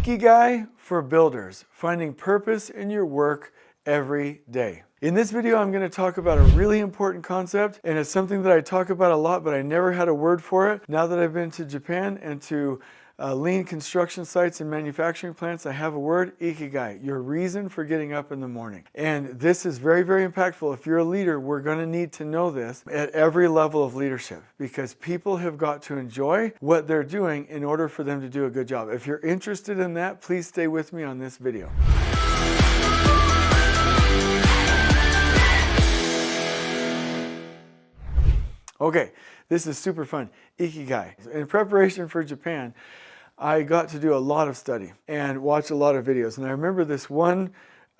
Ikigai for builders, finding purpose in your work every day. In this video, I'm going to talk about a really important concept, and it's something that I talk about a lot, but I never had a word for it. Now that I've been to Japan and to lean construction sites and manufacturing plants, I have a word: Ikigai, your reason for getting up in the morning. And this is very, very impactful. If you're a leader, we're going to need to know this at every level of leadership, because people have got to enjoy what they're doing in order for them to do a good job. If you're interested in that, please stay with me on this video. Okay, this is super fun. Ikigai. In preparation for Japan, I got to do a lot of study and watch a lot of videos. And I remember this one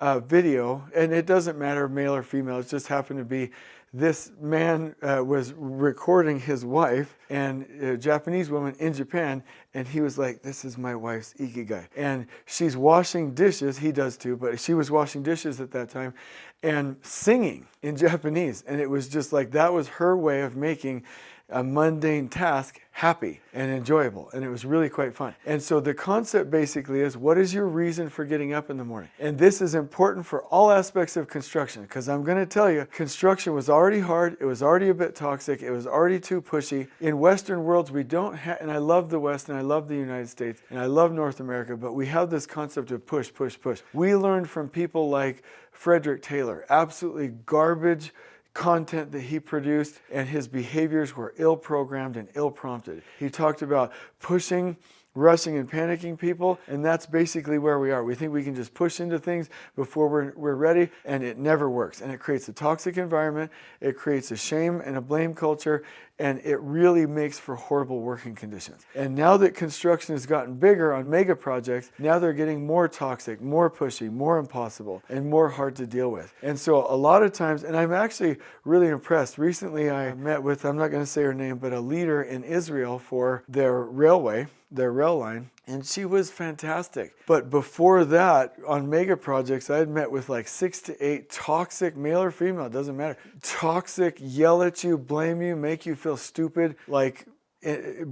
video, and it doesn't matter male or female, it just happened to be this man was recording his wife, and a Japanese woman in Japan, and he was like, "This is my wife's Ikigai." And she's washing dishes, he does too, but she was washing dishes at that time and singing in Japanese. And it was just like, that was her way of making a mundane task happy and enjoyable, and it was really quite fun. And so the concept basically is, what is your reason for getting up in the morning? And this is important for all aspects of construction, because I'm going to tell you, construction was already hard, it was already a bit toxic, it was already too pushy. In Western worlds, we don't have, and I love the West, and I love the United States, and I love North America, but we have this concept of push, push, push. We learned from people like Frederick Taylor, absolutely garbage content that he produced, and his behaviors were ill-programmed and ill-prompted. He talked about pushing, rushing, and panicking people, and that's basically where we are. We think we can just push into things before we're ready, and it never works. And it creates a toxic environment, it creates a shame and a blame culture, and it really makes for horrible working conditions. And now that construction has gotten bigger on mega projects, now they're getting more toxic, more pushy, more impossible, and more hard to deal with. And so a lot of times, and I'm actually really impressed. Recently I met with, I'm not going to say her name, but a leader in Israel for their railway, their rail line, and she was fantastic. But before that, on mega projects, I had met with like 6 to 8 toxic, male or female, it doesn't matter, toxic, yell at you, blame you, make you feel stupid, like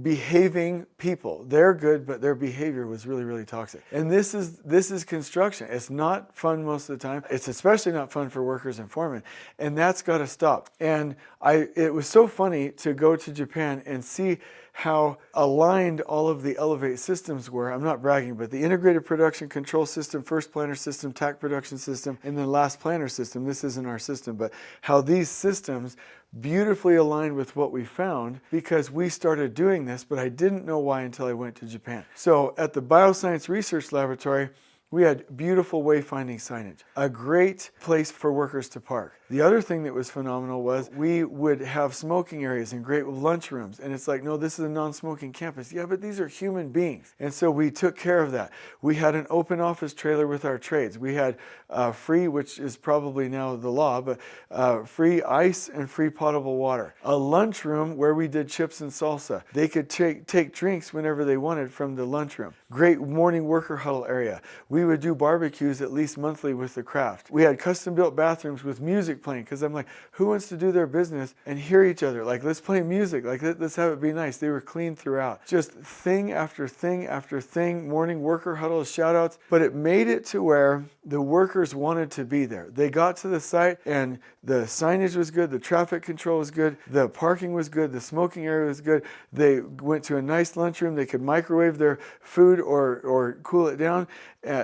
behaving people. They're good, but their behavior was really, really toxic. And this is construction. It's not fun most of the time. It's especially not fun for workers and foremen. And that's got to stop. And it was so funny to go to Japan and see how aligned all of the Elevate systems were. I'm not bragging, but the integrated production control system, first planner system, TAC production system, and then last planner system. This isn't our system, but how these systems beautifully aligned with what we found, because we started doing this, but I didn't know why until I went to Japan. So at the Bioscience Research Laboratory, we had beautiful wayfinding signage, a great place for workers to park. The other thing that was phenomenal was we would have smoking areas and great lunch rooms. And it's like, no, this is a non-smoking campus. Yeah, but these are human beings. And so we took care of that. We had an open office trailer with our trades. We had free, which is probably now the law, but free ice and free potable water. A lunchroom where we did chips and salsa. They could take drinks whenever they wanted from the lunchroom. Great morning worker huddle area. We would do barbecues at least monthly with the craft. We had custom built bathrooms with music playing, because I'm like, who wants to do their business and hear each other? Like, let's play music, like let's have it be nice. They were clean throughout. Just thing after thing after thing, morning worker huddles, shout outs, but it made it to where the workers wanted to be there. They got to the site and the signage was good, the traffic control was good, the parking was good, the smoking area was good. They went to a nice lunchroom, they could microwave their food or cool it down.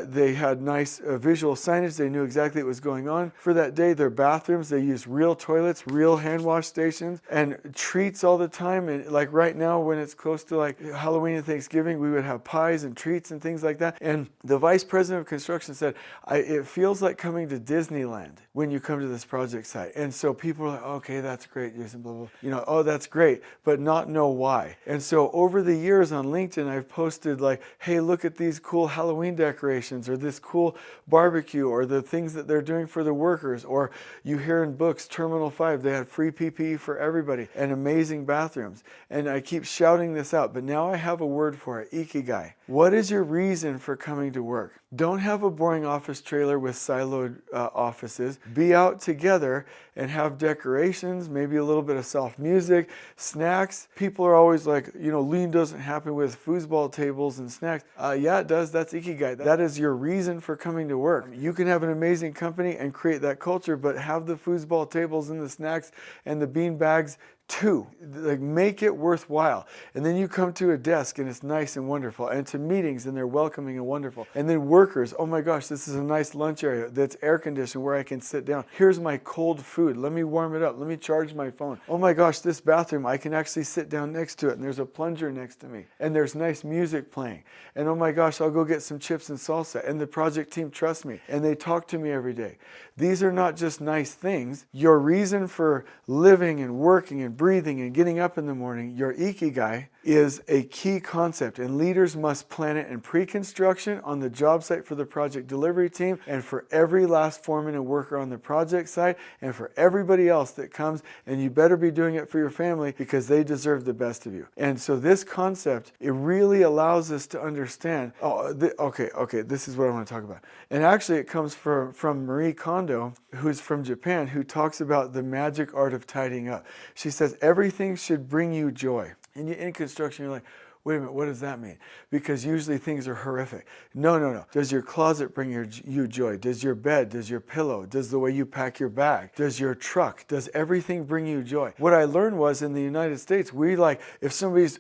They had nice visual signage. They knew exactly what was going on for that day. Their bathrooms, they used real toilets, real hand wash stations, and treats all the time. And like right now, when it's close to like Halloween and Thanksgiving, we would have pies and treats and things like that. And the vice president of construction said, it feels like coming to Disneyland when you come to this project site. And so people are like, okay, that's great, Jason, blah, blah, you know, oh, that's great, but not know why. And so over the years on LinkedIn, I've posted like, hey, look at these cool Halloween decorations, or this cool barbecue, or the things that they're doing for the workers. Or you hear in books, Terminal 5, they had free PPE for everybody and amazing bathrooms. And I keep shouting this out, but now I have a word for it: Ikigai. What is your reason for coming to work? Don't have a boring office trailer with siloed offices. Be out together and have decorations, maybe a little bit of soft music, snacks. People are always like, you know, lean doesn't happen with foosball tables and snacks. snacks. Yeah, it does. That's Ikigai. That is your reason for coming to work. You can have an amazing company and create that culture, but have the foosball tables and the snacks and the bean bags too. Like, make it worthwhile. And then you come to a desk and it's nice and wonderful, and to meetings and they're welcoming and wonderful. And then workers, oh my gosh, this is a nice lunch area that's air conditioned where I can sit down. Here's my cold food. Let me warm it up. Let me charge my phone. Oh my gosh, this bathroom, I can actually sit down next to it, and there's a plunger next to me, and there's nice music playing. And oh my gosh, I'll go get some chips and salsa, and the project team trusts me and they talk to me every day. These are not just nice things. Your reason for living and working and breathing and getting up in the morning, your Ikigai, is a key concept, and leaders must plan it in pre-construction, on the job site for the project delivery team, and for every last foreman and worker on the project site, and for everybody else that comes. And you better be doing it for your family, because they deserve the best of you. And so this concept, it really allows us to understand, okay, this is what I want to talk about. And actually it comes from Marie Kondo, who's from Japan, who talks about the magic art of tidying up. She says, everything should bring you joy. And in construction, you're like, wait a minute, what does that mean? Because usually things are horrific. No. Does your closet bring you joy? Does your bed? Does your pillow? Does the way you pack your bag? Does your truck? Does everything bring you joy? What I learned was, in the United States, we like, if somebody's,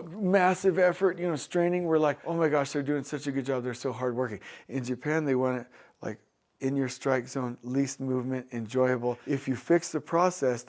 massive effort, straining, we're like, oh my gosh, they're doing such a good job. They're so hardworking. In Japan, they want it like, in your strike zone, least movement, enjoyable. If you fix the process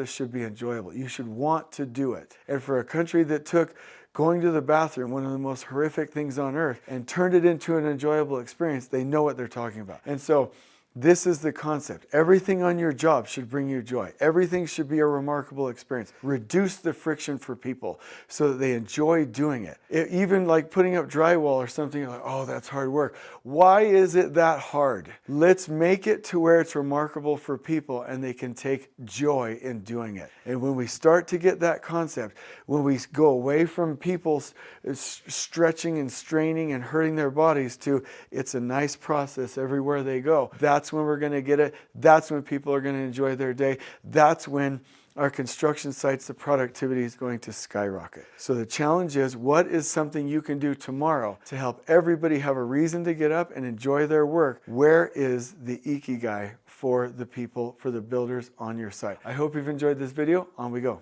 should be enjoyable. You should want to do it. And for a country that took going to the bathroom, one of the most horrific things on earth, and turned it into an enjoyable experience, they know what they're talking about. And so this is the concept. Everything on your job should bring you joy. Everything should be a remarkable experience. Reduce the friction for people so that they enjoy doing it. Even like putting up drywall or something, you're like, oh, that's hard work. Why is it that hard? Let's make it to where it's remarkable for people and they can take joy in doing it. And when we start to get that concept, when we go away from people stretching and straining and hurting their bodies to, it's a nice process everywhere they go, that's when we're going to get it. That's when people are going to enjoy their day. That's when our construction sites, the productivity is going to skyrocket. So the challenge is, what is something you can do tomorrow to help everybody have a reason to get up and enjoy their work? Where is the Ikigai for the people, for the builders on your site? I hope you've enjoyed this video. On we go.